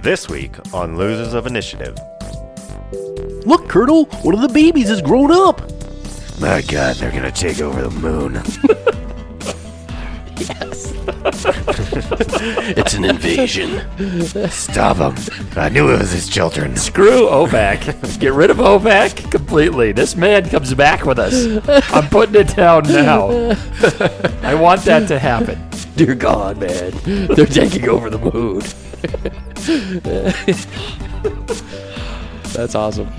This week on Losers of Initiative. Look, Colonel, one of the babies has grown up. My God, they're gonna take over the moon. Yes. It's an invasion. Stop them. I knew it was his children. Screw OVAC. Get rid of OVAC completely. This man comes back with us. I'm putting it down now. I want that to happen. Dear God, man. They're taking over the moon. That's awesome.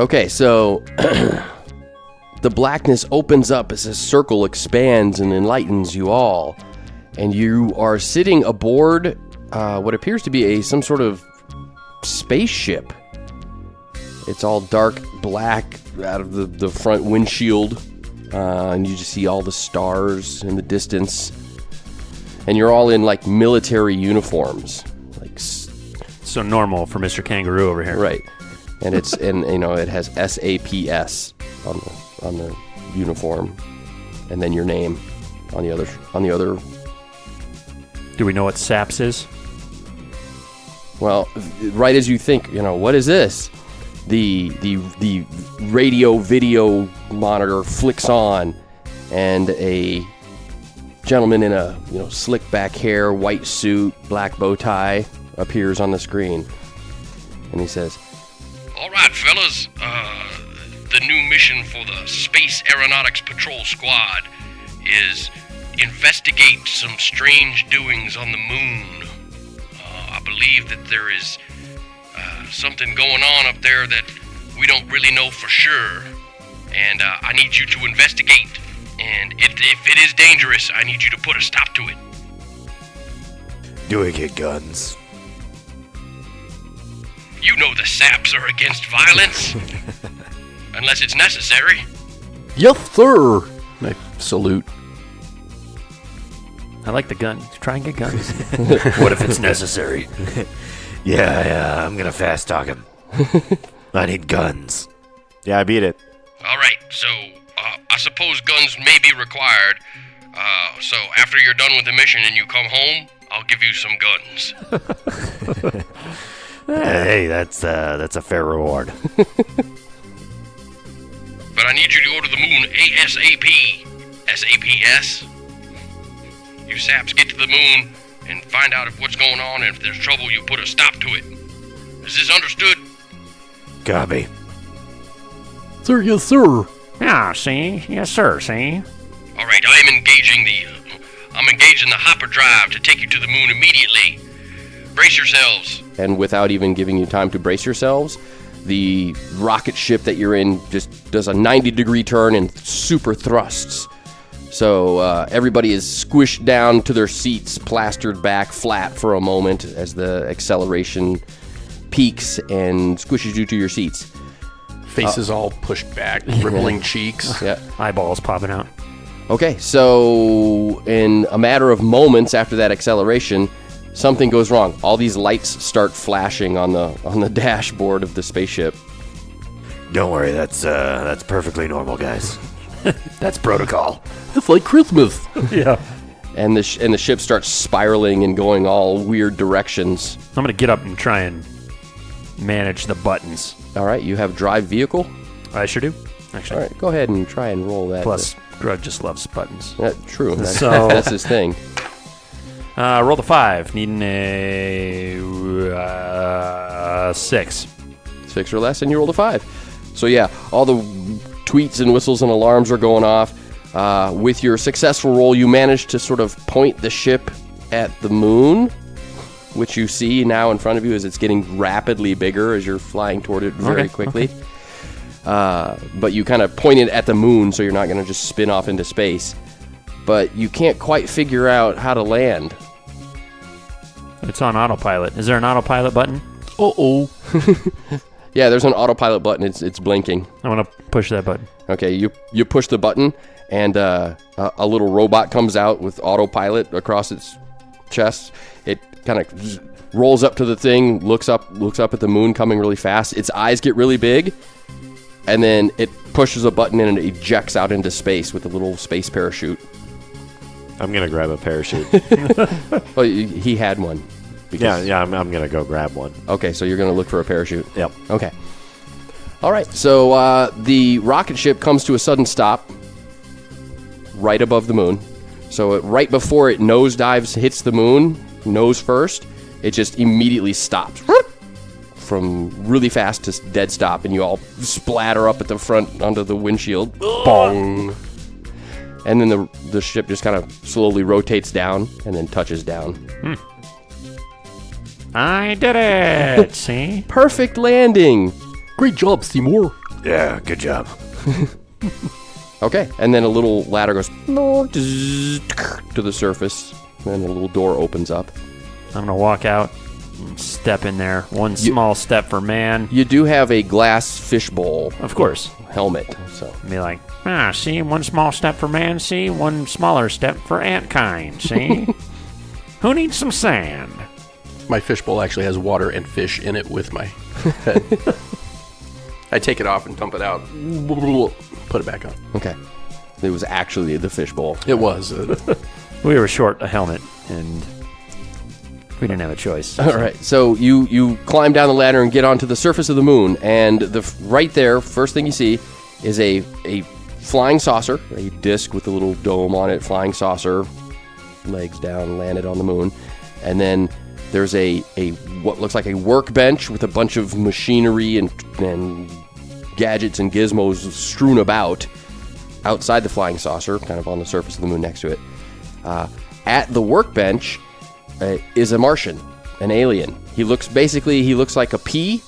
Okay, so the blackness opens up as a circle expands and enlightens you all, and you are sitting aboard what appears to be some sort of spaceship. It's all dark black out of the front windshield, and you just see all the stars in the distance, and you're all in like military uniforms, like So normal for Mr. Kangaroo over here. right. And it's it has SAPS on the uniform, and then your name on the other. Do we know what SAPS is? Well, right as you think, what is this? The radio video monitor flicks on, and a gentleman in a slick back hair, white suit, black bow tie appears on the screen, and he says, "All right, fellas, the new mission for the Space Aeronautics Patrol Squad is investigate some strange doings on the moon. I believe that there is something going on up there that we don't really know for sure, and I need you to investigate, and if it is dangerous, I need you to put a stop to it." Do we get guns? You know the SAPs are against violence, unless it's necessary. "Yes, sir." I salute. I like the gun. Try and get guns. What if it's necessary? Yeah, I'm gonna fast talk him. I need guns. Yeah, I beat it. All right, so I suppose guns may be required. So after you're done with the mission and you come home, I'll give you some guns. Hey, that's a fair reward. But I need you to go to the moon ASAP. SAPS. You saps get to the moon and find out what's going on, and if there's trouble, you put a stop to it. Is this understood? Copy. "Sir, yes, sir." Ah, see? Yes, sir, see? All right, I'm engaging the hopper drive to take you to the moon immediately. Brace yourselves. And without even giving you time to brace yourselves, the rocket ship that you're in just does a 90-degree turn and super thrusts. So everybody is squished down to their seats, plastered back flat for a moment as the acceleration peaks and squishes you to your seats. Faces all pushed back, rippling cheeks. Yeah. Eyeballs popping out. Okay, so in a matter of moments after that acceleration, something goes wrong. All these lights start flashing on the dashboard of the spaceship. Don't worry, that's perfectly normal, guys. That's protocol. It's like Christmas. Yeah. And the ship starts spiraling and going all weird directions. I'm going to get up and try and manage the buttons. All right, you have drive vehicle. I sure do, All actually. right, go ahead and try and roll that. Plus, Grug just loves buttons. True. That's, So- that's his thing. Roll the 5, needing a 6. 6 or less, and you rolled a 5. So yeah, all the tweets and whistles and alarms are going off. With your successful roll, you manage to sort of point the ship at the moon, which you see now in front of you as it's getting rapidly bigger as you're flying toward it very quickly. But you kind of point it at the moon, so you're not going to just spin off into space. But you can't quite figure out how to land. It's on autopilot. Is there an autopilot button? Uh-oh. Yeah, there's an autopilot button. It's blinking. I'm gonna push that button. Okay, you push the button, and a little robot comes out with autopilot across its chest. It kind of rolls up to the thing, looks up at the moon coming really fast. Its eyes get really big, and then it pushes a button and it ejects out into space with a little space parachute. I'm gonna grab a parachute. Well, he had one. yeah, I'm gonna go grab one. Okay, so you're going to look for a parachute. Yep. Okay. All right, so the rocket ship comes to a sudden stop right above the moon. So right before it nosedives, hits the moon, nose first, it just immediately stops. From really fast to dead stop, and you all splatter up at the front onto the windshield. Bong! And then the ship just kind of slowly rotates down and then touches down. I did it. See? Perfect landing! Great job, Seymour. Yeah, good job. Okay, and then a little ladder goes to the surface, and a little door opens up. I'm gonna walk out, and step in there. One small step for man. You do have a glass fishbowl Of course. helmet, so Be like, see, one small step for man, see, one smaller step for antkind, see? Who needs some sand? My fishbowl actually has water and fish in it with my head. I take it off and dump it out. Put it back on. okay. It was actually the fishbowl. It was. We were short a helmet, and we didn't have a choice. All right, so you climb down the ladder and get onto the surface of the moon, and right there, first thing you see is a flying saucer, a disc with a little dome on it, flying saucer, legs down, landed on the moon, and then there's a what looks like a workbench with a bunch of machinery and gadgets and gizmos strewn about outside the flying saucer, kind of on the surface of the moon next to it. At the workbench is a Martian, an alien. He looks like a pea,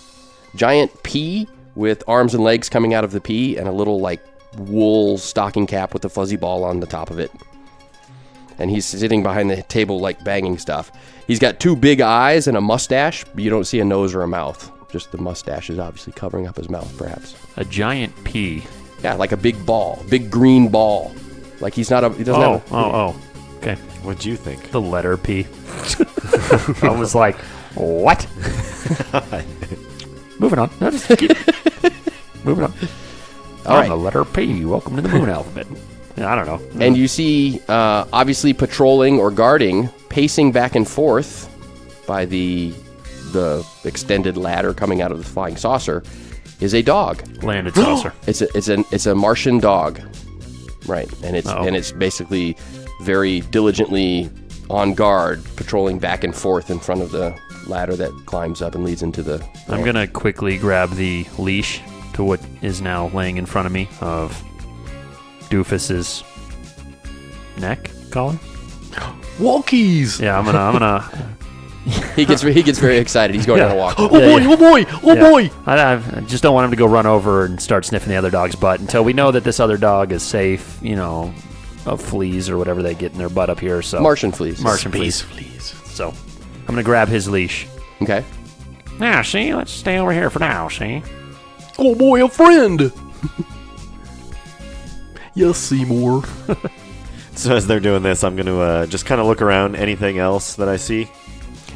giant pea with arms and legs coming out of the pea and a little like wool stocking cap with a fuzzy ball on the top of it. And he's sitting behind the table like banging stuff. He's got two big eyes and a mustache, but you don't see a nose or a mouth. Just the mustache is obviously covering up his mouth, perhaps. A giant pea. Yeah, like a big ball, big green ball. Like he doesn't have a... Okay. What'd you think? The letter P. I was like, what? Moving on. No, just keep- Moving on. All right. The letter P. Welcome to the moon alphabet. Yeah, I don't know. And you see, obviously patrolling or guarding, pacing back and forth by the extended ladder coming out of the flying saucer, is a dog. Landed saucer. It's a Martian dog, right? And it's basically very diligently on guard, patrolling back and forth in front of the ladder that climbs up and leads into the. I'm going to quickly grab the leash to what is now laying in front of me of Doofus's neck collar. Walkies! Yeah, I'm gonna. He gets very excited. He's going on a walk. Oh boy, yeah. oh boy, oh Yeah. boy! I just don't want him to go run over and start sniffing the other dog's butt until we know that this other dog is safe, of fleas or whatever they get in their butt up here. So Martian fleas. Martian Space fleas. fleas. So I'm going to grab his leash. Okay. Now, see, let's stay over here for now, see? Oh boy, a friend! Yes, Seymour. So as they're doing this, I'm going to just kind of look around. Anything else that I see?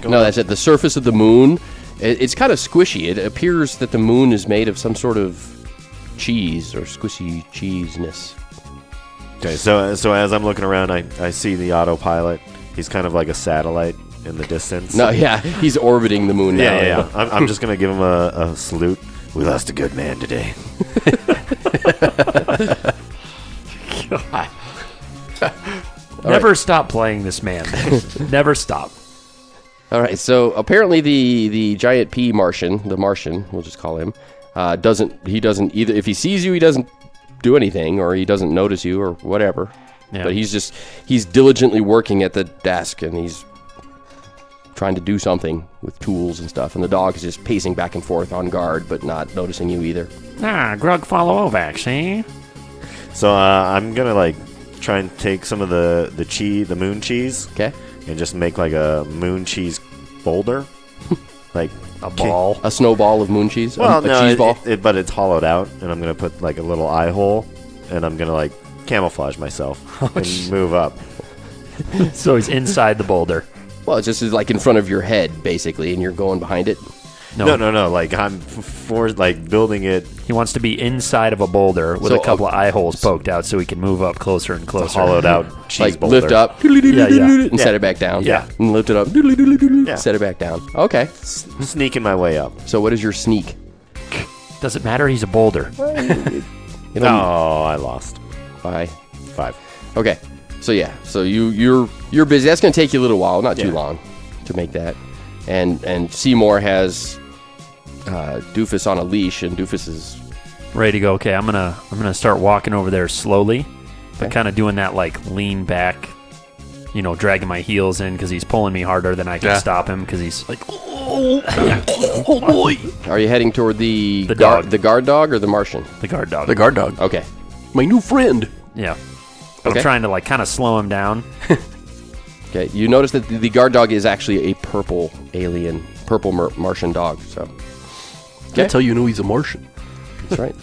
No, that's at the surface of the moon. It's kind of squishy. It appears that the moon is made of some sort of cheese or squishy cheeseness. Okay, so as I'm looking around, I see the autopilot. He's kind of like a satellite in the distance. No, yeah, he's orbiting the moon now. Yeah. I'm just going to give him a salute. We lost a good man today. Never stop playing this man. Never stop. All right, so apparently the giant pea Martian, the Martian, we'll just call him, doesn't either, if he sees you, he doesn't do anything, or he doesn't notice you, or whatever. Yeah. But he's diligently working at the desk, and he's trying to do something with tools and stuff, and the dog is just pacing back and forth on guard, but not noticing you either. Grug follow Ovac, see? So I'm going to try and take some of the moon cheese. Okay? And just make like a moon cheese boulder. A ball. A snowball of moon cheese? Well, a no, cheese ball? but it's hollowed out, and I'm gonna put like a little eye hole, and I'm gonna like camouflage myself and move up. So he's inside the boulder. Well, it's just like in front of your head, basically, and you're going behind it. No. Like I'm for like building it. He wants to be inside of a boulder with So, a couple of eye holes poked out so he can move up closer and closer. Hollowed out cheese Like boulder. lift up, yeah. and set it back down. Yeah. And lift it up, set it back down. Okay. Sneaking my way up. So what is your sneak? Doesn't matter, he's a boulder. You know, Oh, I lost. Bye. 5. Okay. So yeah. So you're busy. That's gonna take you a little while, not too Yeah. long, to make that. And Seymour has Doofus on a leash, and Doofus is Ready to go. Okay, I'm gonna start walking over there slowly, but Okay. kind of doing that like lean back, dragging my heels in because he's pulling me harder than I can Yeah. stop him because he's like, Oh boy. Are you heading toward the dog. the guard dog or the Martian? the guard dog. The guard dog. Okay. My new friend. Yeah. But Okay. I'm trying to like kind of slow him down. Okay. You notice that the guard dog is actually a purple alien, purple Martian dog. So That's how you know he's a Martian. that's right.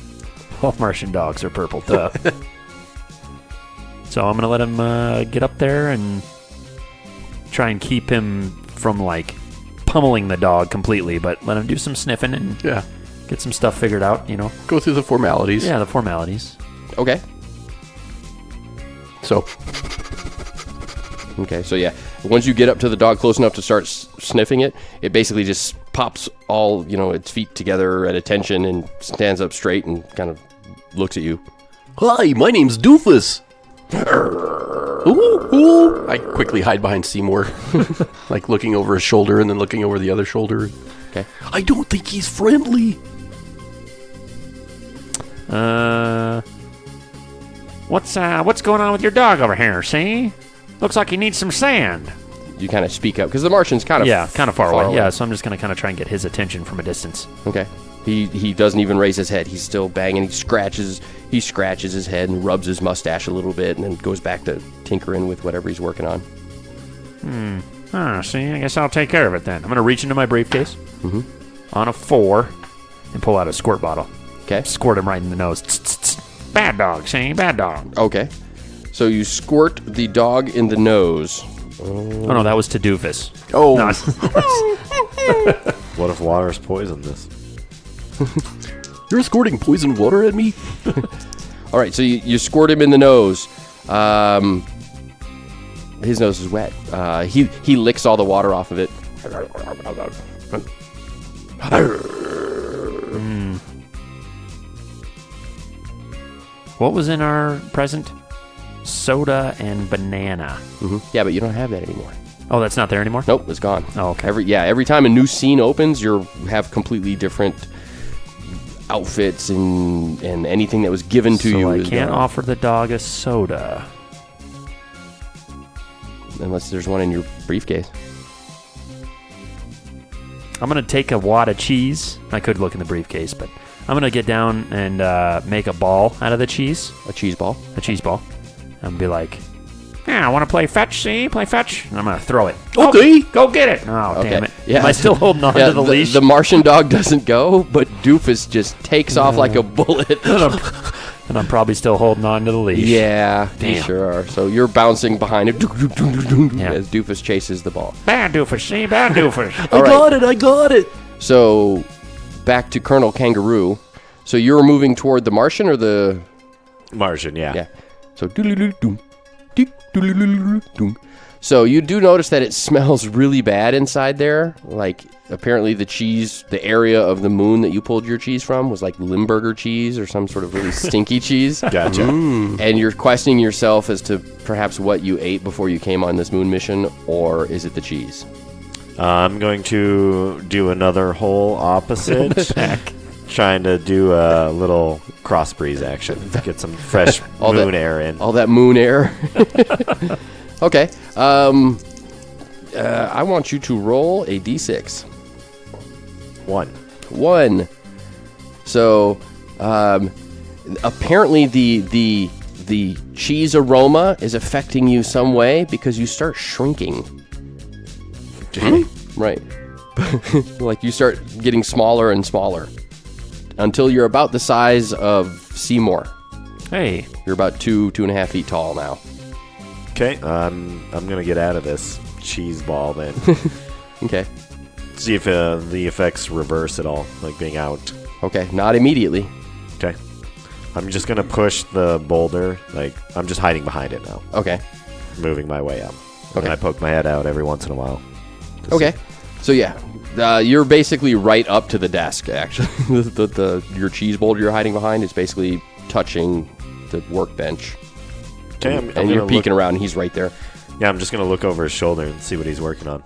All Martian dogs are purple, duh. So I'm gonna let him get up there and try and keep him from like pummeling the dog completely, but let him do some sniffing and Yeah. get some stuff figured out. Go through the formalities. Yeah, the formalities. Okay. So Okay. So yeah, once you get up to the dog close enough to start sniffing it, it basically just pops all its feet together at attention and stands up straight and kind of looks at you. hi, my name's Doofus. Ooh, ooh. I quickly hide behind Seymour, like looking over his shoulder and then looking over the other shoulder. Okay. I don't think he's friendly. What's going on with your dog over here? See, looks like he needs some sand. You kind of speak up because the Martian's kind of Kind of far away. Yeah, so I'm just gonna kind of try and get his attention from a distance. Okay. He doesn't even raise his head. He's still banging. He scratches his head and rubs his mustache a little bit, and then goes back to tinkering with whatever he's working on. See, I guess I'll take care of it then. I'm gonna reach into my briefcase on a 4 and pull out a squirt bottle. Okay. Squirt him right in the nose. Tss, tss, tss. Bad dog, see, bad dog. Okay. So you squirt the dog in the nose. Oh no, that was to Doofus. Oh, No, What if water's poisonous? you're squirting poison water at me? All right. So you squirt him in the nose. His nose is wet. He licks all the water off of it. What was in our present? Soda and banana. Yeah, but you don't have that anymore. Oh, that's not there anymore? Nope, it's gone. Oh, okay. Every time a new scene opens, you have completely different outfits and anything that was given to so you. I is can't gone. offer the dog a soda. Unless there's one in your briefcase. I'm going to take a wad of cheese. I could look in the briefcase, but I'm going to get down and make a ball out of the cheese. A cheese ball. A cheese ball. And be like, yeah, I want to play fetch, see? Play fetch? And I'm going to throw it. Okay. Go get it. Oh, Okay. damn it. Yeah. Am I still holding on to the leash? The Martian dog doesn't go, but Doofus just takes off like a bullet. And I'm probably still holding on to the leash. Yeah, you Damn. sure are. So you're bouncing behind it Yeah. as Doofus chases the ball. Bad doofus, see? Bad doofus. All right. I got it. So back to Colonel Kangaroo. So you're moving toward the Martian or the... Martian, yeah. Yeah. So doom. So you do notice that it smells really bad inside there. Like apparently the area of the moon that you pulled your cheese from was like Limburger cheese or some sort of really stinky cheese. Gotcha. And you're questioning yourself as to perhaps what you ate before you came on this moon mission, or is it the cheese? I'm going to do another whole opposite. Trying to do a little crossbreeze action. Get some fresh All moon that- air in. All that moon air. Okay. I want you to roll a d6. 1. 1. So, apparently the cheese aroma is affecting you some way because you start shrinking. Okay. Right. like you start getting smaller and smaller until you're about the size of Seymour. Hey, You're about 2.5 feet tall now. Okay, I'm gonna get out of this cheese ball then. Okay. See if the effects reverse at all, like being out. Okay, not immediately. Okay. I'm just gonna push the boulder. Like I'm just hiding behind it now, Okay. moving my way up. And Okay. I poke my head out every once in a while. Okay. So yeah, you're basically right up to the desk. Actually, your cheese boulder you're hiding behind is basically touching the workbench, Okay, and you're peeking around. And he's right there. Yeah, I'm just gonna look over his shoulder and see what he's working on.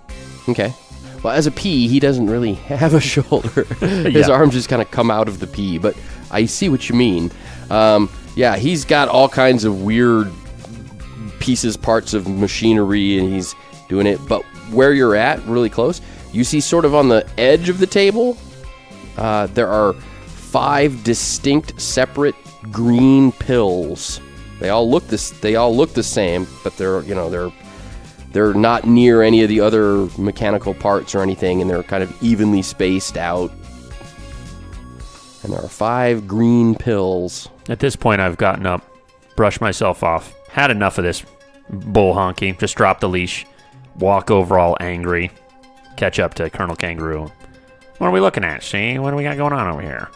Okay. Well, as a pea, he doesn't really have a shoulder. His arms just kind of come out of the pea. But I see what you mean. Yeah, he's got all kinds of weird pieces, parts of machinery, and he's doing it. But where you're at, really close, you see sort of on the edge of the table, there are 5 distinct, separate green pills. They all look the same, but they're not near any of the other mechanical parts or anything, and they're kind of evenly spaced out. And there are 5 green pills. at this point, I've gotten up, brushed myself off, had enough of this bull honky, just drop the leash, walk over all angry, catch up to Colonel Kangaroo. What are we looking at? See, what do we got going on over here?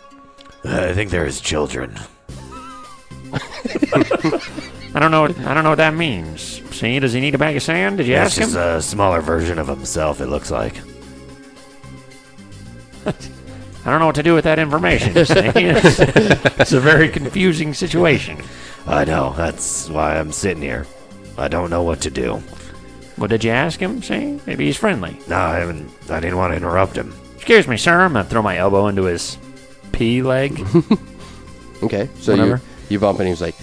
I think they're his children. I don't know what that means. See, does he need a bag of sand? Did you That's ask him? just a smaller version of himself, it looks like. I don't know what to do with that information. You see? It's a very confusing situation. I know, that's why I'm sitting here. I don't know what to do. Well, did you ask him? See, maybe he's friendly. No, I didn't want to interrupt him. Excuse me, sir. I'm gonna throw my elbow into his pea leg. Okay, so Whatever. you bump and he's like,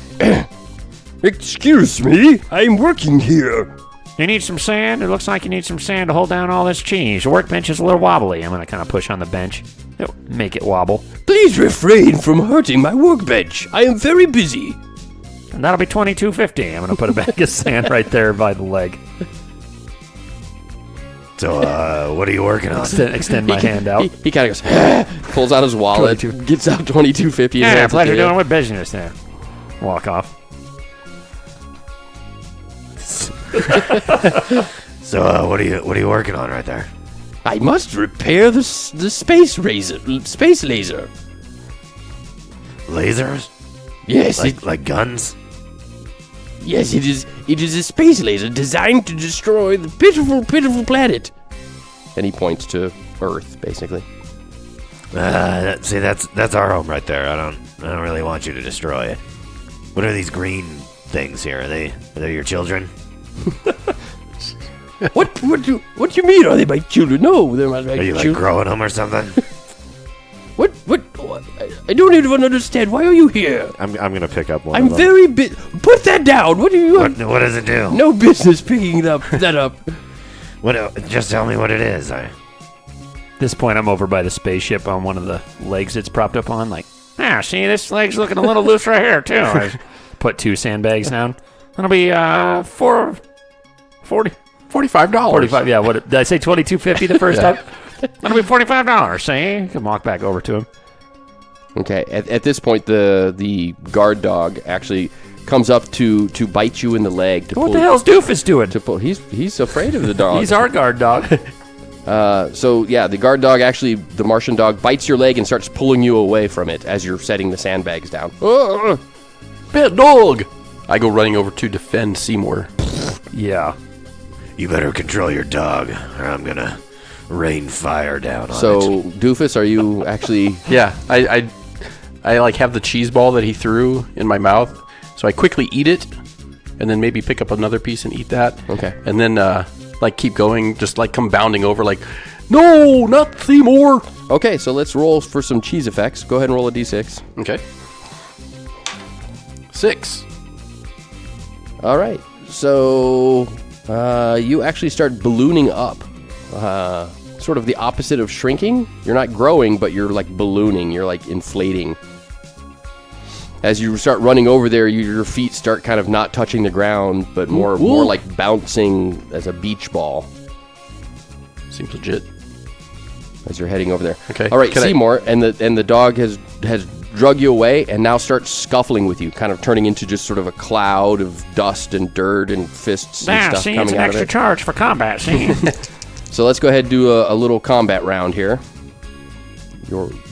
"Excuse me, I'm working here." You need some sand? It looks like you need some sand to hold down all this cheese. The workbench is a little wobbly. I'm gonna kind of push on the bench. It'll make it wobble. Please refrain from hurting my workbench. I am very busy. And that'll be $22.50. I'm gonna put a bag of sand right there by the leg. So, what are you working on? Extend my hand out. He kind of goes, pulls out his wallet, gets out $22.50. Yeah, pleasure doing with business there. Walk off. So, what are you working on right there? I must repair the space laser. Lasers? Yes, Like guns? yes, it is. It is a space laser designed to destroy the pitiful, pitiful planet. And he points to Earth, basically. See, that's our home right there. I don't really want you to destroy it. What are these green things here? Are they your children? What do you mean? Are they my children? No, they're not my Are you children. like growing them or something? What? I don't even understand. Why are you here? I'm gonna pick up one. I'm of them. very Put that down. What do you? What does it do? No business picking that up. Just tell me what it is. At this point, I'm over by the spaceship on one of the legs it's propped up on. Like, see, this leg's looking a little loose right here, too. I put 2 sandbags down. That'll be $45. $45, yeah. What did I say? $22.50 the first time? That'll be $45. See? You can walk back over to him. Okay. At this point, the guard dog actually comes up to bite you in the leg. To What pull, the hell's Doofus doing? To pull. He's afraid of the dog. He's our guard dog. So yeah, the guard dog actually, the Martian dog, bites your leg and starts pulling you away from it as you're setting the sandbags down. Bad dog! I go running over to defend Seymour. Yeah. You better control your dog, or I'm gonna rain fire down on it. So Doofus, are you actually? Yeah, I like have the cheese ball that he threw in my mouth, so I quickly eat it, and then maybe pick up another piece and eat that. Okay. And then like keep going, just like come bounding over, like, no, not Seymour. Okay, so let's roll for some cheese effects. Go ahead and roll a d6. Okay. 6. All right. So you actually start ballooning up. Sort of the opposite of shrinking. You're not growing, but you're like ballooning. You're like inflating. As you start running over there, your feet start kind of not touching the ground, but more like bouncing as a beach ball. Seems legit. as you're heading over there. Okay. All right, Can I- Seymour, and the dog has drug you away and now starts scuffling with you, kind of turning into just sort of a cloud of dust and dirt and fists and stuff coming out of it. charge for combat. See, So let's go ahead and do a little combat round here.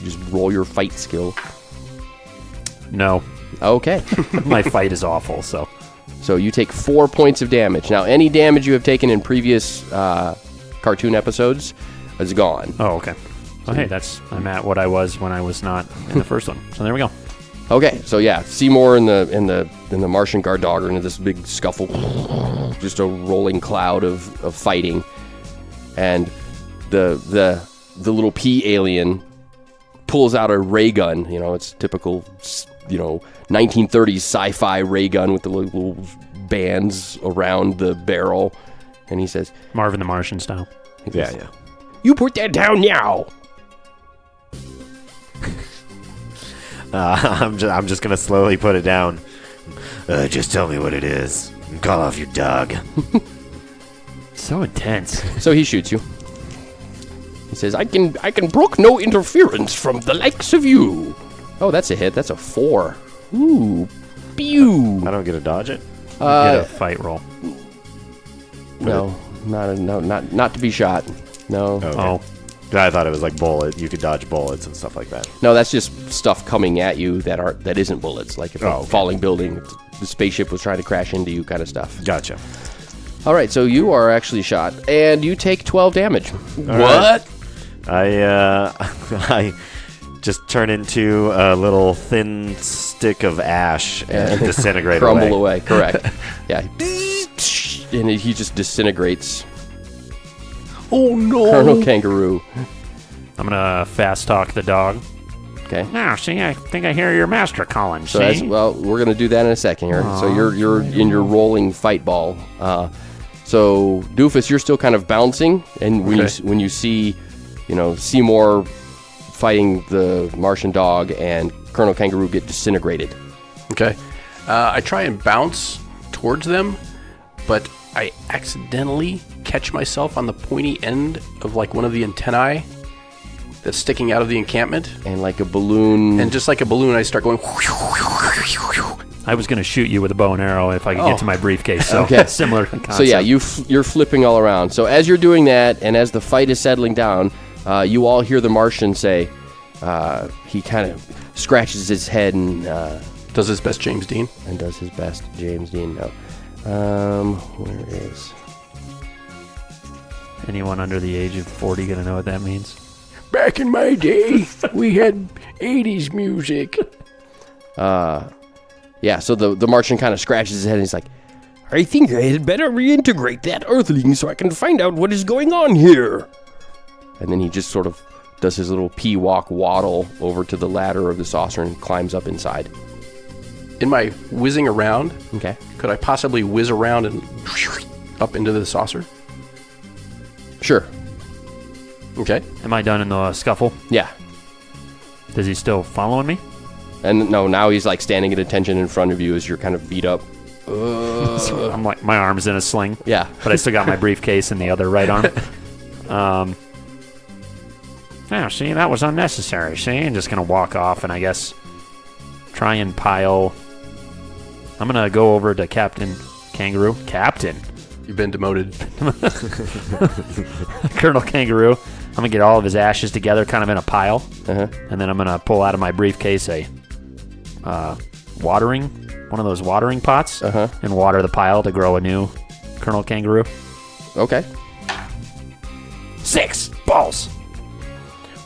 Just roll your fight skill. no, Okay. my fight is awful. So So you take 4 points of damage. Now, any damage you have taken in previous cartoon episodes is gone. oh okay. Oh hey, I'm at what I was when I was not in the first one. So there we go. Okay, so yeah, Seymour and the Martian guard dog are into this big scuffle, just a rolling cloud of fighting, and the little pea alien pulls out a ray gun. It's typical 1930s sci-fi ray gun with the little bands around the barrel, and he says, Marvin the Martian style. Yeah. "You put that down now." I'm just gonna slowly put it down. Just tell me what it is. And call off your dog. So intense. So he shoots you. He says, I can brook no interference from the likes of you." Oh, that's a hit. That's a 4. Ooh. Pew. I don't get to dodge it. Get a fight roll. No, not to be shot. No. Okay. Oh, I thought it was like bullet. You could dodge bullets and stuff like that. No, that's just stuff coming at you that isn't bullets. Like if a falling building, the spaceship was trying to crash into you, kind of stuff. Gotcha. All right, so you are actually shot, and you take 12 damage. What? I just turn into a little thin stick of ash and disintegrate Crumble away. Correct. Yeah. And he just disintegrates. Oh no! Colonel Kangaroo. I'm gonna fast talk the dog. Okay. Now, see, I think I hear your master calling. So that's, see? well, we're gonna do that in a second here. So you're in your rolling fight ball. So Doofus, you're still kind of bouncing, and when you see, Seymour fighting the Martian dog and Colonel Kangaroo get disintegrated. Okay. I try and bounce towards them, but I accidentally catch myself on the pointy end of like one of the antennae that's sticking out of the encampment. And like a balloon. And just like a balloon, I start going. I was gonna shoot you with a bow and arrow if I could get to my briefcase. So Okay. similar concept. So yeah, you're flipping all around. So as you're doing that, and as the fight is settling down, you all hear the Martian say, he kind of scratches his head and Does his best James Dean. does his best James Dean. No. Where is... Anyone under the age of 40 gonna know what that means? Back in my day, we had 80s music. Yeah, so the Martian kind of scratches his head and he's like, I think I had better reintegrate that Earthling so I can find out what is going on here. And then he just sort of does his little pea walk waddle over to the ladder of the saucer and climbs up inside. In my whizzing around, Okay. could I possibly whiz around and up into the saucer? Sure. Okay. Am I done in the scuffle? Yeah. Is he still following me? And no, now he's like standing at attention in front of you as you're kind of beat up. I'm like, my arm's in a sling. Yeah. But I still got my briefcase in the other right arm. Yeah, see, that was unnecessary. See, I'm just gonna walk off and I guess try and pile. I'm gonna go over to Captain Kangaroo. Captain You've been demoted. Colonel Kangaroo. I'm gonna get all of his ashes together, kind of in a pile, Uh-huh. and then I'm gonna pull out of my briefcase a one of those watering pots, Uh-huh. and water the pile to grow a new Colonel Kangaroo. Okay. 6 balls.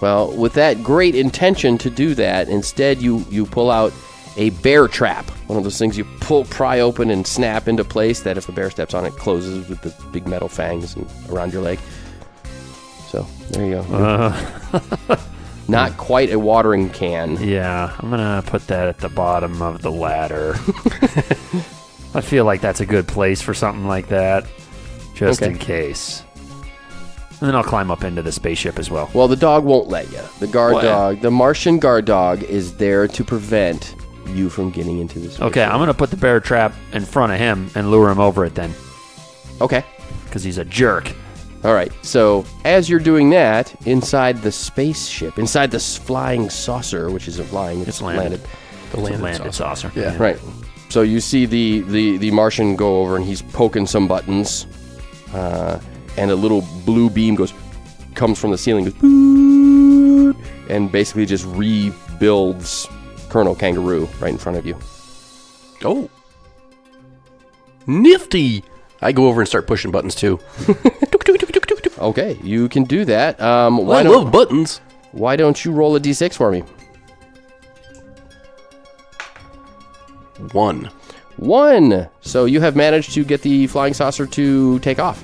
Well, with that great intention to do that, instead you pull out a bear trap. One of those things you pry open and snap into place that if a bear steps on it, closes with the big metal fangs and around your leg. So, there you go. Not quite a watering can. Yeah, I'm gonna put that at the bottom of the ladder. I feel like that's a good place for something like that, just Okay. in case. And then I'll climb up into the spaceship as well. Well, the dog won't let you. The guard What? dog, the Martian guard dog, is there to prevent you from getting into this. Okay, I'm gonna put the bear trap in front of him and lure him over it then, Okay. because he's a jerk. All right, so as you're doing that, inside the spaceship, inside this flying saucer, which isn't flying, it's landed. The Landed saucer. Yeah. Right. So you see the Martian go over and he's poking some buttons, and a little blue beam comes from the ceiling, goes, "Boop," and basically just rebuilds Colonel Kangaroo right in front of you. Oh. Nifty. I go over and start pushing buttons too. Okay, you can do that. I love buttons. Why don't you roll a d6 for me? 1. 1. So you have managed to get the flying saucer to take off.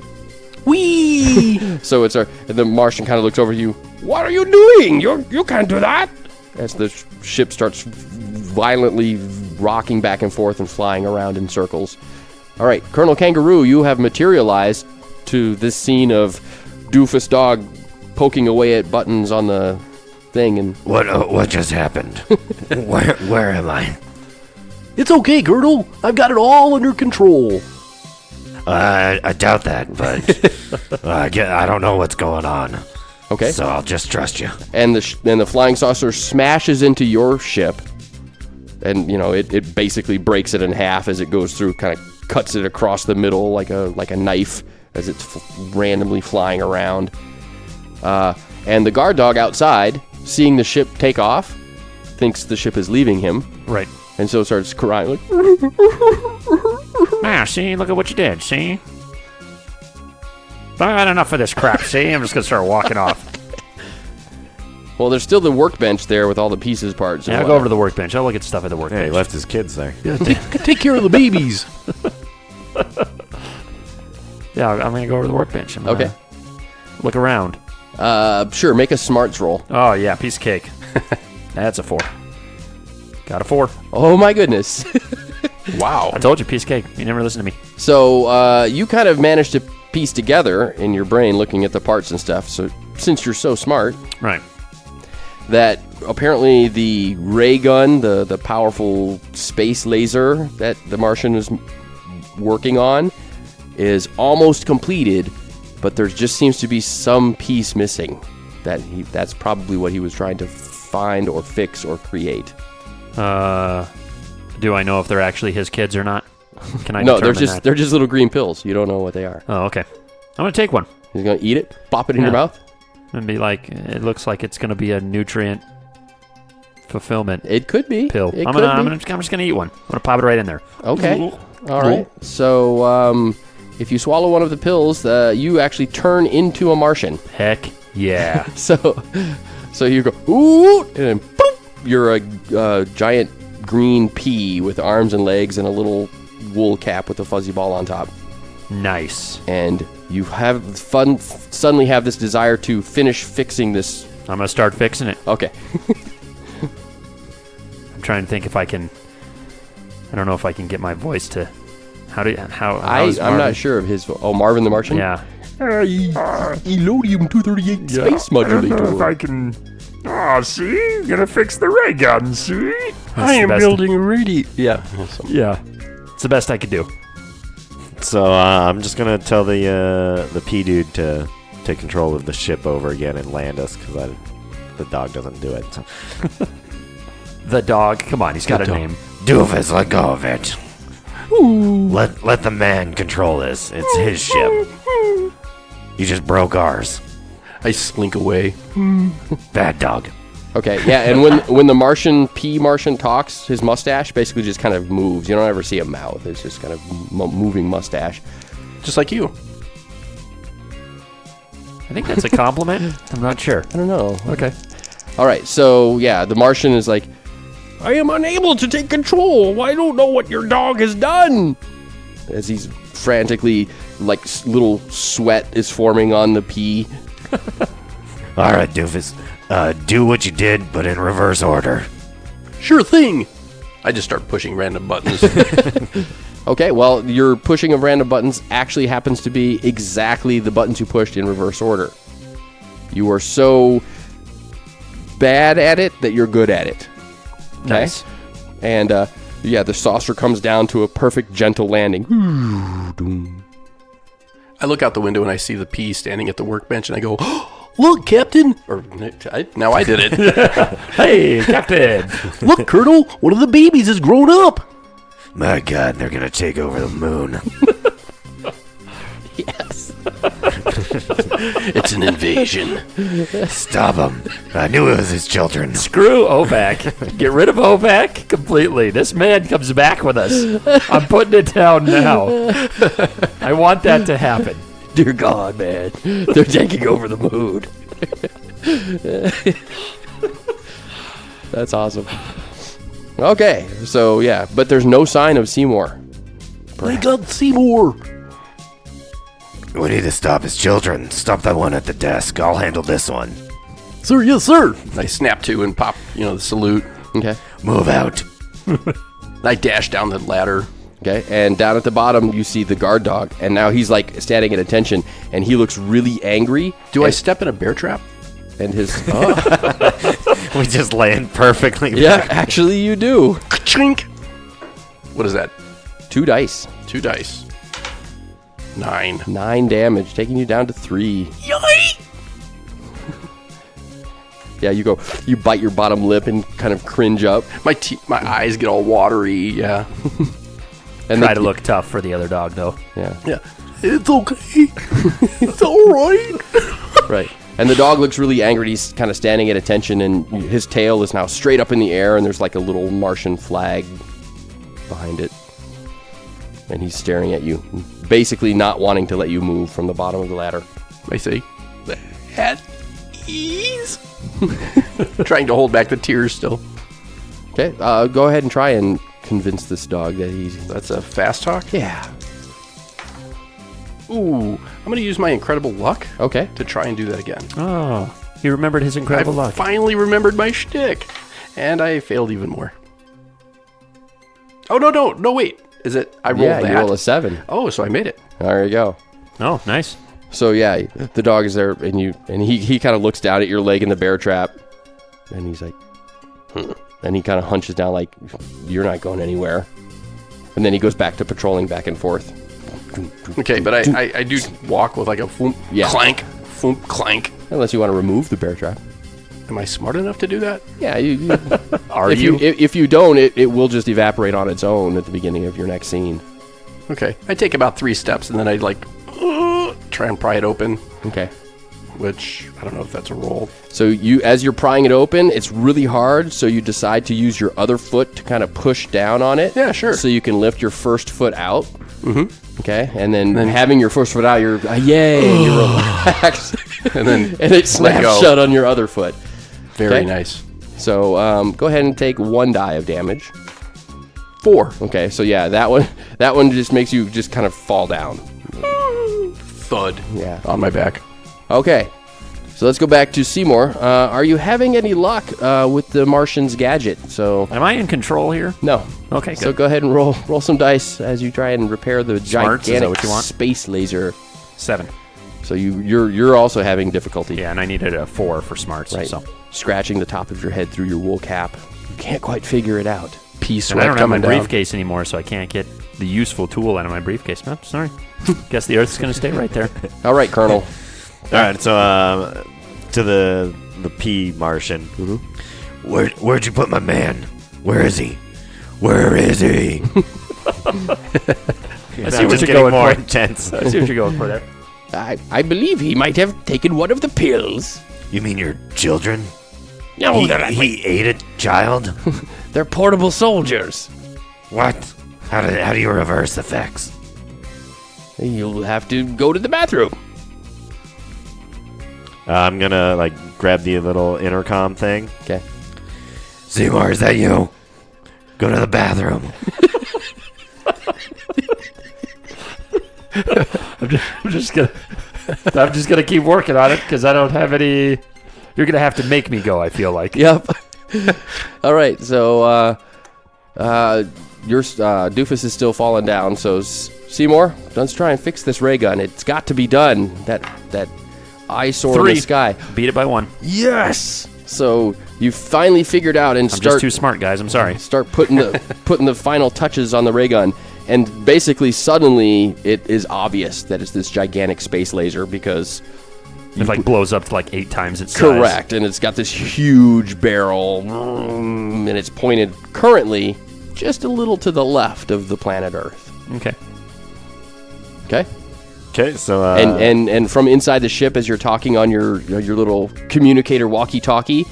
Whee! So the Martian kind of looks over at you. What are you doing? You can't do that. As the ship starts violently rocking back and forth and flying around in circles. All right, Colonel Kangaroo, you have materialized to this scene of Doofus Dog poking away at buttons on the thing. And What just happened? Where am I? It's okay, Girdle. I've got it all under control. I doubt that, but I don't know what's going on. okay, So I'll just trust you. and the flying saucer smashes into your ship, and it basically breaks it in half as it goes through, kind of cuts it across the middle like a knife as it's randomly flying around. And the guard dog outside, seeing the ship take off, thinks the ship is leaving him, Right. and so starts crying like, Ah, see, look at what you did, see? I had enough of this crap, see? I'm just going to start walking off. well, there's still the workbench there with all the pieces, parts. And Yeah, I'll go over to the workbench. I'll look at stuff at the Yeah, workbench. he left his kids there. Yeah, take care of the babies. Yeah, I'm going to go over to the workbench. I'm gonna Okay. Look around. Sure, make a smarts roll. Oh, yeah, piece of cake. That's a 4. Got a 4. Oh my goodness. Wow. I told you, piece of cake. You never listen to me. So you kind of managed to piece together in your brain, looking at the parts and stuff. So since you're so smart, Right. that apparently the ray gun, the powerful space laser that the Martian is working on, is almost completed, but there just seems to be some piece missing. That's probably what he was trying to find or fix or create. Do I know if they're actually his kids or not? Can I No, determine they're just little green pills. You don't know what they are. Oh, okay. I'm going to take one. He's gonna eat it, pop it in your Yeah. mouth. And be like, it looks like it's going to be a nutrient fulfillment It could be pill. It I'm could be. just going to eat one. I'm going to pop it right in there. Okay. All right. So, if you swallow one of the pills, you actually turn into a Martian. Heck yeah. So you go, ooh, and then boop, you're a giant green pea with arms and legs and a little wool cap with a fuzzy ball on top. Nice. And you suddenly have this desire to finish fixing this. I'm going to start fixing it. Okay. I'm trying to think if I can. I don't know if I can get my voice to. How does I'm Marvin? not sure of his. Oh, Marvin the Martian? Yeah. Elodium 238 space modulator. can. Oh, see? Gonna fix the ray gun, see? I am building a radio. Yeah. Yeah. It's the best I could do. So I'm just gonna tell the P dude to take control of the ship over again and land us because the dog doesn't do it. So. The dog. Come on, he's got a dog. name. Doofus, let go of it. Let the man control this. It's his ship. You just broke ours. I slink away. Bad dog. Okay, yeah, and when the Martian talks, his mustache basically just kind of moves. You don't ever see a mouth. It's just kind of moving mustache. Just like you. I think that's a compliment. I'm not sure. I don't know. Okay. All right, so yeah, the Martian is like, I am unable to take control. I don't know what your dog has done. As he's frantically, like, little sweat is forming on the pea. All right, Doofus. Do what you did, but in reverse order. Sure thing. I just start pushing random buttons. Okay, well, your pushing of random buttons actually happens to be exactly the buttons you pushed in reverse order. You are so bad at it that you're good at it. Okay? Nice. And, yeah, the saucer comes down to a perfect, gentle landing. I look out the window and I see the P standing at the workbench, and I go, oh, "Look, Captain!" Or now I did it. Hey, Captain! Look, Colonel, one of the babies has grown up. My God, they're gonna take over the moon. Yes. It's an invasion. Stop him. I knew it was his children. Screw OVAC. Get rid of OVAC completely. This man comes back with us. I'm putting it down now. I want that to happen. Dear God, man. They're taking over the moon. That's awesome. Okay, so yeah, but there's no sign of Seymour. They got Seymour. We need to stop his children. Stop that one at the desk. I'll handle this one. Sir, yes, sir. I snap to and pop, the salute. Okay. Move out. I dash down the ladder. Okay, and down at the bottom you see the guard dog, and now he's like standing at attention, and he looks really angry. Do I step in a bear trap? And his We just land perfectly. yeah, actually you do. Ka-chink. What is that? 2 dice, 2 dice. 9. 9 damage, taking you down to 3. Yoink! Yeah, you bite your bottom lip and kind of cringe up. My eyes get all watery. Yeah. And Try to look tough for the other dog, though. Yeah, Yeah. It's okay. It's all right. right. And the dog looks really angry. He's kind of standing at attention, and his tail is now straight up in the air, and there's like a little Martian flag behind it. And he's staring at you, basically not wanting to let you move from the bottom of the ladder. I say, at ease. Trying to hold back the tears still. Okay, go ahead and try and convince this dog that he's... That's a fast talk. Yeah. Ooh, I'm going to use my incredible luck Okay. to try and do that again. Oh, he remembered his incredible I luck. finally remembered my shtick, and I failed even more. Oh, no, wait. Is it, I rolled Yeah, that? you roll a 7. Oh, so I made it. There you go. Oh, nice. So yeah, the dog is there, and he kind of looks down at your leg in the bear trap, and he's like, and he kind of hunches down like, you're not going anywhere, and then he goes back to patrolling back and forth. Okay, but I do walk with like a foom, Yeah. clank, foom, clank. Unless you want to remove the bear trap. Am I smart enough to do that? Yeah, Are if you? if you don't, it will just evaporate on its own at the beginning of your next scene. Okay, I take about 3 steps, and then I try and pry it open, Okay. which I don't know if that's a roll. So as you're prying it open, it's really hard, so you decide to use your other foot to kind of push down on it. Yeah, sure. So you can lift your first foot out. Mm-hmm. Okay, and then having your first foot out, you're yay, you relax, And then and it snaps go. shut on your other foot. Very Okay. nice. So go ahead and take 1 die of damage. 4. Okay, so yeah, that one just makes you just kind of fall down. Thud. Yeah. On my back. Okay, so let's go back to Seymour. Are you having any luck with the Martian's gadget? So Am I in control here? no. Okay, So good. go ahead and roll some dice as you try and repair the Smarts, is that gigantic what you want? space laser. 7. So you're also having difficulty. Yeah, and I needed a 4 for smarts. Right. So. Scratching the top of your head through your wool cap. You can't quite figure it out. Pea And sweat I don't have my coming down. briefcase anymore, so I can't get the useful tool out of my briefcase. Oh, sorry. Guess the Earth's going to stay right there. All right, Colonel. All right, so to the P Martian. Where'd you put my man? Where is he? Where is he? I see what you're going more for. intense. I see what you're going for there. I believe he might have taken one of the pills. You mean your children? No, He ate a child? they're portable soldiers. What? How do you reverse effects? You'll have to go to the bathroom. I'm gonna grab the little intercom thing. Okay. Seymour, is that you? Go to the bathroom. I'm just gonna keep working on it because I don't have any. You're gonna have to make me go. I feel like. Yep. All right. So your doofus is still falling down. So Seymour, let's try and fix this ray gun. It's got to be done. That eyesore in 3. the sky. Beat it by 1. Yes. So you finally figured out and I'm just too smart, guys. I'm sorry. start putting the final touches on the ray gun, And basically, suddenly, it is obvious that it's this gigantic space laser because... It like blows up to like 8 times its size. Correct, and it's got this huge barrel, and it's pointed currently just a little to the left of the planet Earth. Okay. Okay? Okay, so And from inside the ship, as you're talking on your little communicator walkie-talkie,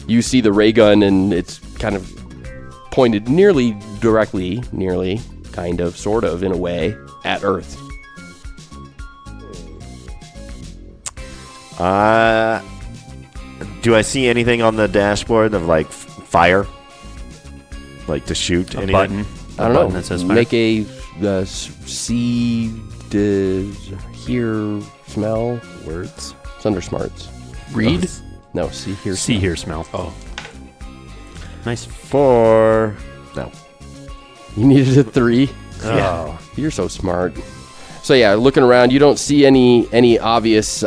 you see the ray gun, and it's kind of pointed nearly directly, kind of, sort of, in a way, at Earth. do I see anything on the dashboard of like fire, like to shoot anything? Button. I don't button know. that says fire. Make a see, hear, smell words. It's under smarts. Read? No, see, hear, See, smell. hear, smell. Oh. Nice. 4. No. You needed a 3. Oh. You're so smart. So yeah, looking around, you don't see any obvious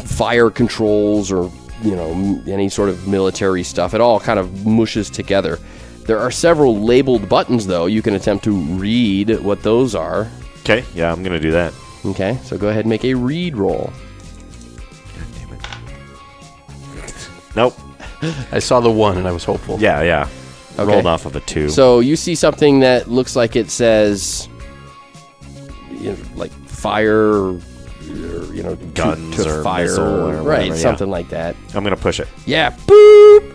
fire controls or any sort of military stuff. It all kind of mushes together. There are several labeled buttons, though. You can attempt to read what those are. Okay, yeah, I'm gonna do that. Okay, so go ahead and make a read roll. Damn it. Nope. I saw the 1 and I was hopeful. Yeah. Okay. Rolled off of a 2. So you see something that looks like it says, like fire, or, Guns to or fire, missile or right? whatever, yeah. Something like that. I'm gonna push it. Yeah, boop.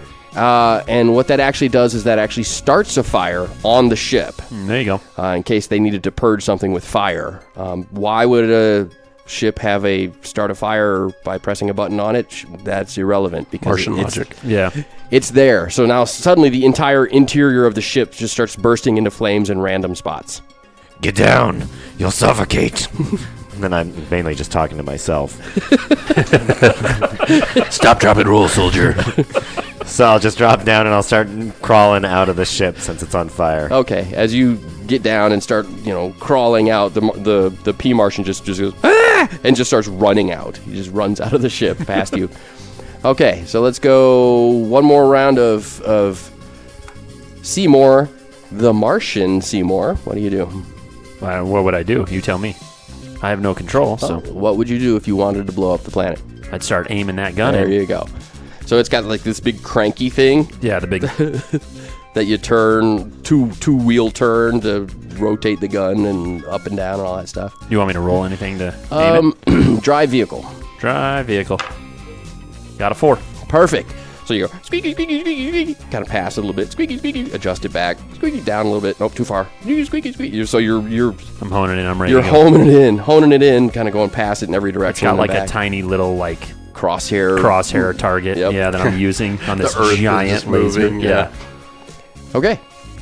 And what that actually does is that actually starts a fire on the ship. There you go. In case they needed to purge something with fire. Why would a ship have a start a fire by pressing a button on it? That's irrelevant because Martian it's, logic. Yeah. it's there. So now suddenly the entire interior of the ship just starts bursting into flames in random spots. Get down. You'll suffocate. And then I'm mainly just talking to myself. Stop, drop, and roll, soldier. So I'll just drop down and I'll start crawling out of the ship since it's on fire. Okay, as you get down and start, crawling out, the P Martian just goes ah! And just starts running out. He just runs out of the ship past you. Okay, so let's go one more round of Seymour, the Martian Seymour. What do you do? What would I do? You tell me. I have no control, so What would you do if you wanted to blow up the planet? I'd start aiming that gun There in. you go. So it's got like this big cranky thing Yeah, the big. that you turn, two-wheel turn to rotate the gun and up and down and all that stuff. You want me to roll anything to aim it? Drive vehicle. Drive vehicle. Got a 4. Perfect. So you go squeaky, squeaky, squeaky, squeaky. Kind of pass it a little bit. Squeaky, squeaky. Adjust it back. Squeaky down a little bit. Nope, too far. Squeaky, squeaky. So you're I'm honing it. I'm ready. you're to go. honing it in, kind of going past it in every It's direction. got in the like a back. tiny little like crosshair target. Yep. Yeah, that I'm using on this The Earth is giant just laser. moving, yeah. Okay.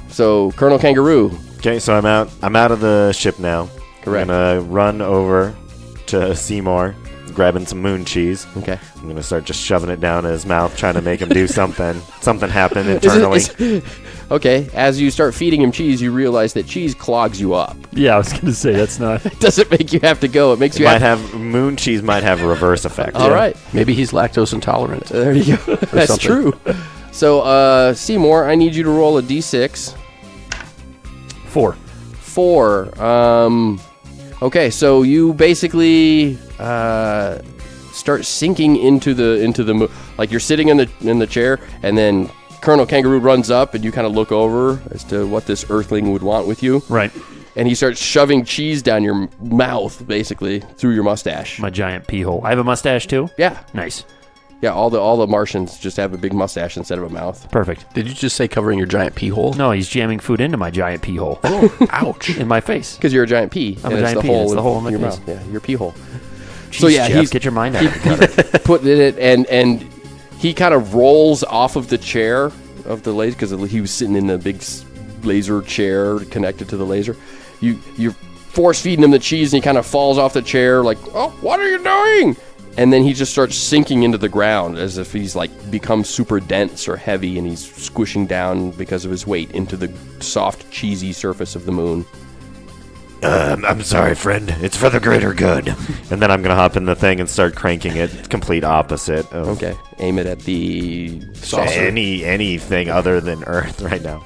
So Colonel Kangaroo. Okay, so I'm out of the ship now. Correct. I'm gonna run over to Seymour, grabbing some moon cheese. Okay. I'm gonna start just shoving it down his mouth, trying to make him do something. Something happened internally. Okay. As you start feeding him cheese, you realize that cheese clogs you up. Yeah, I was gonna say that's not. It doesn't make you have to go. It makes It you might have. moon cheese might have a reverse effect. All right. Maybe he's lactose intolerant. There you go. That's something. true. So, Seymour, I need you to roll a d6. 4. 4. Okay, so you basically start sinking into the like you're sitting in the chair, and then Colonel Kangaroo runs up, and you kind of look over as to what this Earthling would want with you, Right. and he starts shoving cheese down your mouth, basically through your mustache. My giant pee hole. I have a mustache too. Yeah, Nice. yeah. All the Martians just have a big mustache instead of a mouth. Perfect. Did you just say covering your giant pee hole? No, he's jamming food into my giant pee hole Ouch. in my face. Because you're a giant pea. I'm and a it's giant the pea, hole it's the hole in my your face. mouth. Yeah, your pee hole. Jeez, So yeah, Jeff, he's get your mind out of the gutter. put in it, and he kind of rolls off of the chair of the laser because he was sitting in a big laser chair connected to the laser. You're force feeding him the cheese, and he kind of falls off the chair like, "Oh, what are you doing?" And then he just starts sinking into the ground as if he's like become super dense or heavy, and he's squishing down because of his weight into the soft, cheesy surface of the moon. I'm sorry, friend. It's for the greater good. And then I'm gonna hop in the thing and start cranking it. Complete opposite of Okay, aim it at the Saucer. anything other than Earth right now.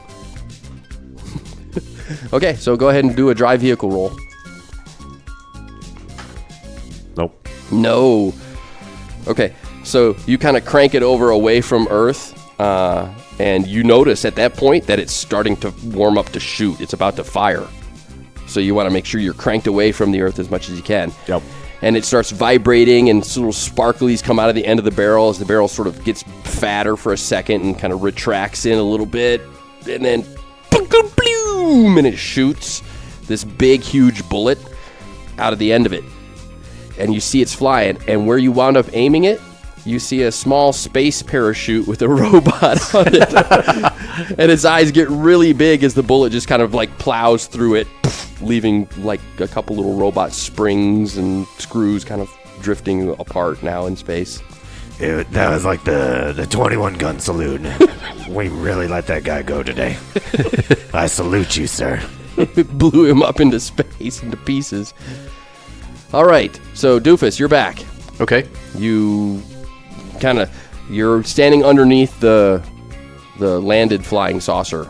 Okay, so go ahead and do a dry vehicle roll. Nope. No. Okay, so you kind of crank it over away from Earth, and you notice at that point that it's starting to warm up to shoot. It's about to fire. So you want to make sure you're cranked away from the Earth as much as you can. Yep. And it starts vibrating, and little sparklies come out of the end of the barrel as the barrel sort of gets fatter for a second and kind of retracts in a little bit, and then boom, and it shoots this big, huge bullet out of the end of it. And you see it's flying, and where you wound up aiming it, you see a small space parachute with a robot on it. And its eyes get really big as the bullet just kind of like plows through it, leaving like a couple little robot springs and screws kind of drifting apart now in space. That was like the 21 gun salute. We really let that guy go today. I salute you, sir. It blew him up into space, into pieces. All right, so Doofus, you're back. Okay. You're standing underneath the landed flying saucer.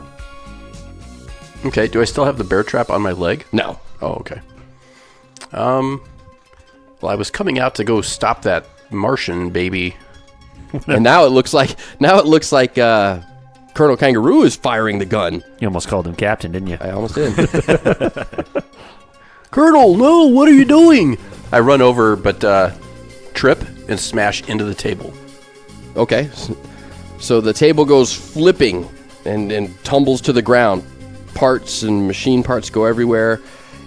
Okay. Do I still have the bear trap on my leg? No. Oh, okay. Well, I was coming out to go stop that Martian baby. And now it looks like Colonel Kangaroo is firing the gun. You almost called him captain, didn't you? I almost did. Colonel, no! What are you doing? I run over, but trip and smash into the table. Okay. So the table goes flipping and tumbles to the ground. Parts and machine parts go everywhere,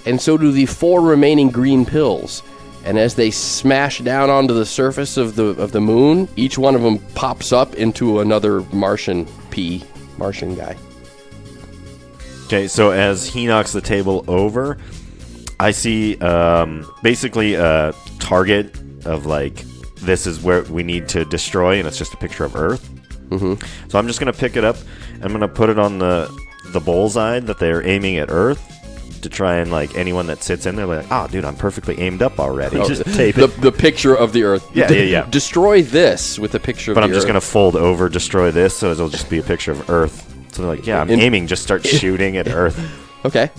and so do the 4 remaining green pills. And as they smash down onto the surface of the moon, each one of them pops up into another Martian guy. Okay, so as he knocks the table over, I see basically a target of like, this is where we need to destroy, and it's just a picture of Earth. Mm-hmm. So I'm just going to pick it up. I'm going to put it on the bullseye that they're aiming at Earth to try and, like, anyone that sits in there, like, oh, dude, I'm perfectly aimed up already. Just tape it. The picture of the Earth. Yeah. Destroy this with a picture of But the I'm Earth. just going to fold over, destroy this, so it'll just be a picture of Earth. So they're like, yeah, I'm aiming, just start shooting at Earth. Okay.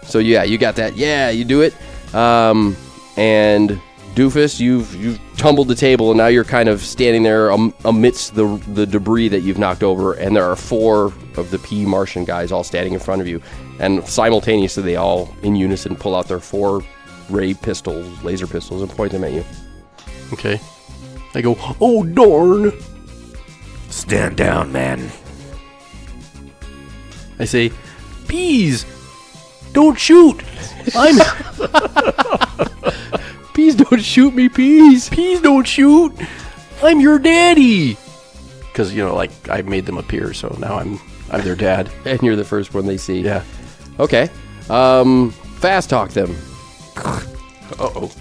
So yeah, you got that. Yeah, you do it. And Doofus, you've tumbled the table, and now you're kind of standing there amidst the debris that you've knocked over, and there are 4 of the P Martian guys all standing in front of you, and simultaneously they all in unison pull out their 4 ray pistols, laser pistols, and point them at you. Okay. I go, oh, darn. Stand down, man. I say, Peas, don't shoot. I'm... Peas, don't shoot me, Peas. Peas, don't shoot. I'm your daddy. Because, like, I made them appear, so now I'm their dad. And you're the first one they see. Yeah. Okay. Fast talk them. Uh-oh.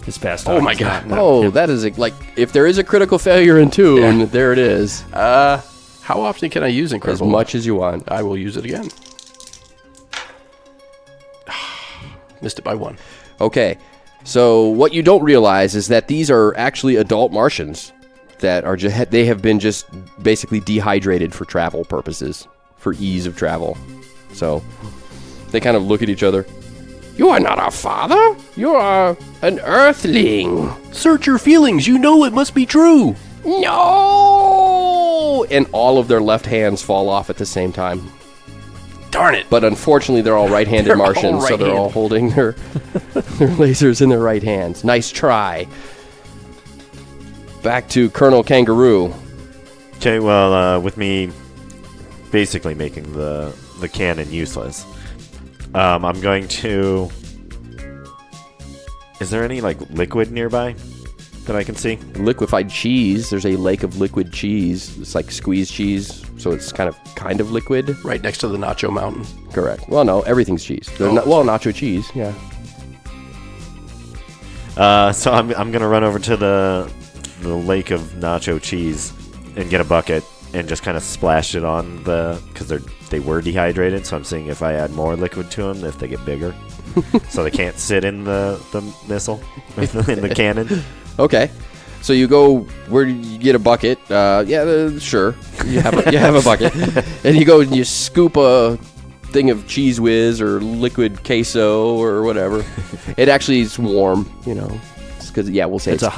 His fast Oh, talk my is God. not- Oh, that is if there is a critical failure in Tune, there it is. How often can I use As Incredible? much as you want. I will use it again. Missed it by 1. Okay. So what you don't realize is that these are actually adult Martians that are they have been just basically dehydrated for travel purposes, for ease of travel. So they kind of look at each other. You are not our father. You are an Earthling. Search your feelings. You know it must be true. No! And all of their left hands fall off at the same time. Darn it. But unfortunately, they're all right-handed They're all Martians, so they're all right-handed. holding their lasers in their right hands. Nice try. Back to Colonel Kangaroo. Okay, well, with me basically making the cannon useless, I'm going to... Is there any, like, liquid nearby that I can see? Liquefied cheese. There's a lake of liquid cheese. It's like squeezed cheese, so it's kind of liquid. Right next to the Nacho Mountain. Correct. Well, no, everything's cheese. Nacho cheese, yeah. So I'm gonna run over to the lake of nacho cheese and get a bucket and just kind of splash it on because they were dehydrated. So I'm seeing if I add more liquid to them, if they get bigger, so they can't sit in the missile in the cannon. Okay. So you go where you get a bucket. Sure. You have a bucket, and you go and you scoop a thing of Cheese Whiz or liquid queso or whatever. It actually is warm, you know. Because we'll say It's a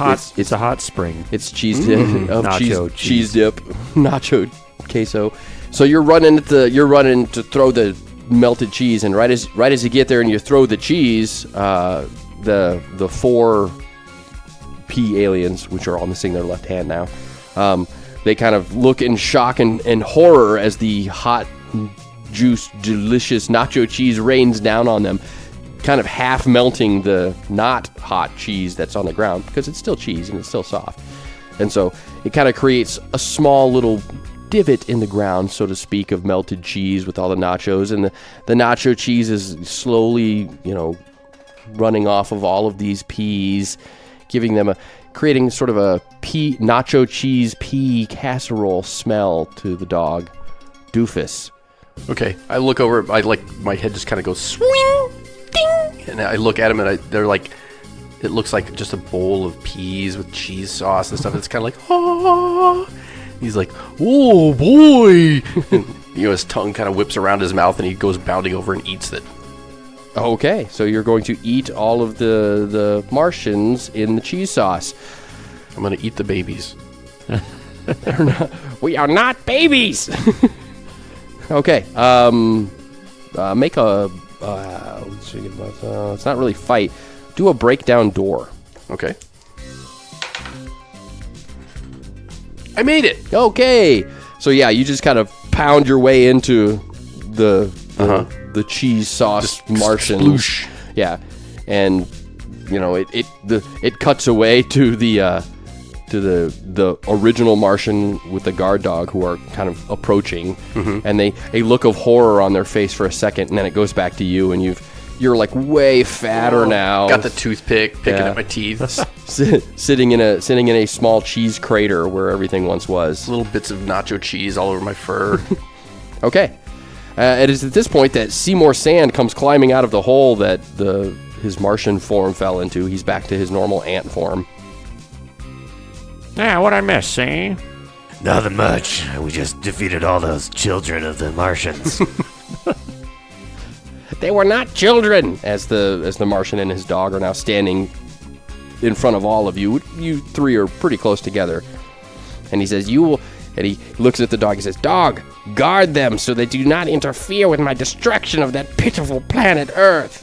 hot spring. It's cheese dip of nacho cheese dip, nacho queso. So you're running to throw the melted cheese, and right as you get there and you throw the cheese, the 4 pea aliens, which are all missing their left hand now, they kind of look in shock and horror as the hot, juice, delicious nacho cheese rains down on them, kind of half melting the not hot cheese that's on the ground, because it's still cheese and it's still soft. And so it kind of creates a small little divot in the ground, so to speak, of melted cheese with all the nachos, and the nacho cheese is slowly, running off of all of these peas, creating sort of a nacho cheese pea casserole smell to the dog. Doofus. Okay, I look over. My head just kind of goes swing, ding, and I look at them, and they're like, it looks like just a bowl of peas with cheese sauce and stuff. It's kind of like, ah. He's like, oh boy, and, his tongue kind of whips around his mouth, and he goes bounding over and eats it. Okay, so you're going to eat all of the Martians in the cheese sauce. I'm gonna eat the babies. We are not babies. Okay. Make a. It's not really fight. Do a breakdown door. Okay. I made it. Okay. So yeah, you just kind of pound your way into the cheese sauce Just Martian. sploosh. Yeah, and it cuts away to the original Martian with the guard dog, who are kind of approaching, and a look of horror on their face for a second, and then it goes back to you, and you're like way fatter now. Got the toothpick, picking at my teeth. sitting in a small cheese crater where everything once was. Little bits of nacho cheese all over my fur. Okay. It is at this point that Seymour Sand comes climbing out of the hole that his Martian form fell into. He's back to his normal ant form. Yeah, what'd I miss, eh? Nothing much. We just defeated all those children of the Martians. They were not children, as the Martian and his dog are now standing in front of all of you. You three are pretty close together. And he says, and he looks at the dog. He says, "Dog, guard them so they do not interfere with my destruction of that pitiful planet Earth."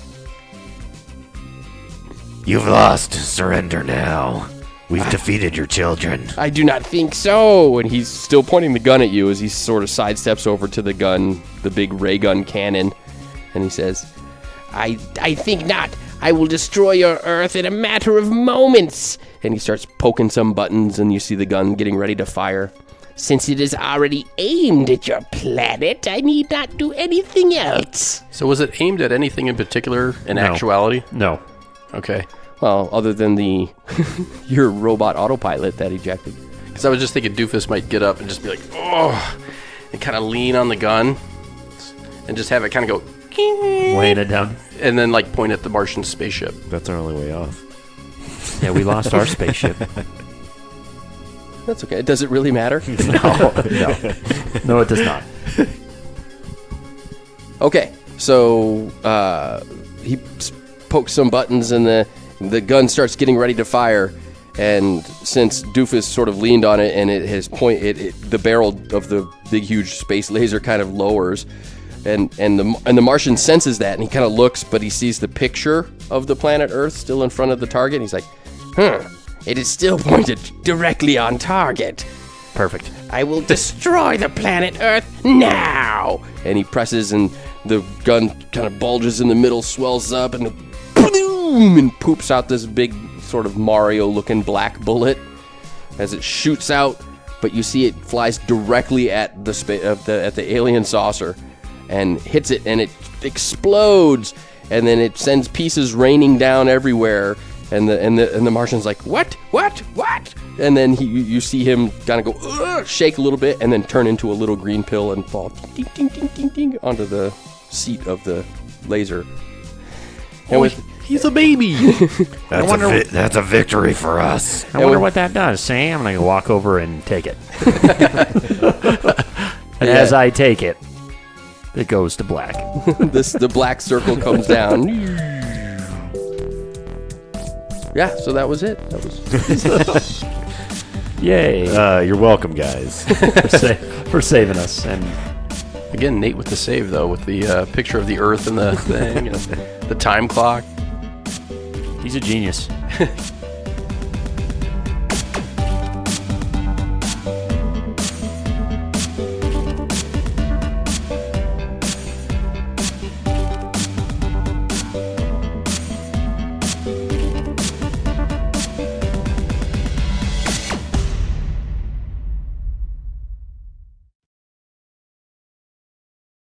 You've lost. Surrender now. We've defeated your children. "I do not think so." And he's still pointing the gun at you as he sort of sidesteps over to the gun, the big ray gun cannon. And he says, I think not. I will destroy your Earth in a matter of moments." And he starts poking some buttons, and you see the gun getting ready to fire. "Since it is already aimed at your planet, I need not do anything else." So was it aimed at anything in particular in actuality? No. Okay. Well, other than your robot autopilot that ejected. Because I was just thinking Doofus might get up and just be like, oh, and kind of lean on the gun and just have it kind of go, Weighing it down. and then like point at the Martian spaceship. That's our only way off. Yeah, we lost our spaceship. That's okay. Does it really matter? No, it does not. Okay, so he pokes some buttons, and the gun starts getting ready to fire. And since Doofus sort of leaned on it, and it has the barrel of the big, huge space laser kind of lowers, and the Martian senses that, and he kind of looks, but he sees the picture of the planet Earth still in front of the target. And he's like, "It is still pointed directly on target. Perfect. I will destroy the planet Earth now!" And he presses, and the gun kind of bulges in the middle, swells up, and boom, and poops out this big sort of Mario-looking black bullet as it shoots out. But you see it flies directly at the alien saucer and hits it, and it explodes, and then it sends pieces raining down everywhere. And the Martian's like, what? And then you see him kind of go, shake a little bit, and then turn into a little green pill and fall ding, ding, ding, ding, ding, onto the seat of the laser. And He's a baby. That's a victory for us. I wonder what that does, Sam. I'm going to walk over and take it. And as I take it, It goes to black. The black circle comes down. Yeah, so that was it. That was Yay. You're welcome, guys. for saving us. And Again, Nate with the save, though, with the picture of the Earth and the thing, and the time clock. he's a genius.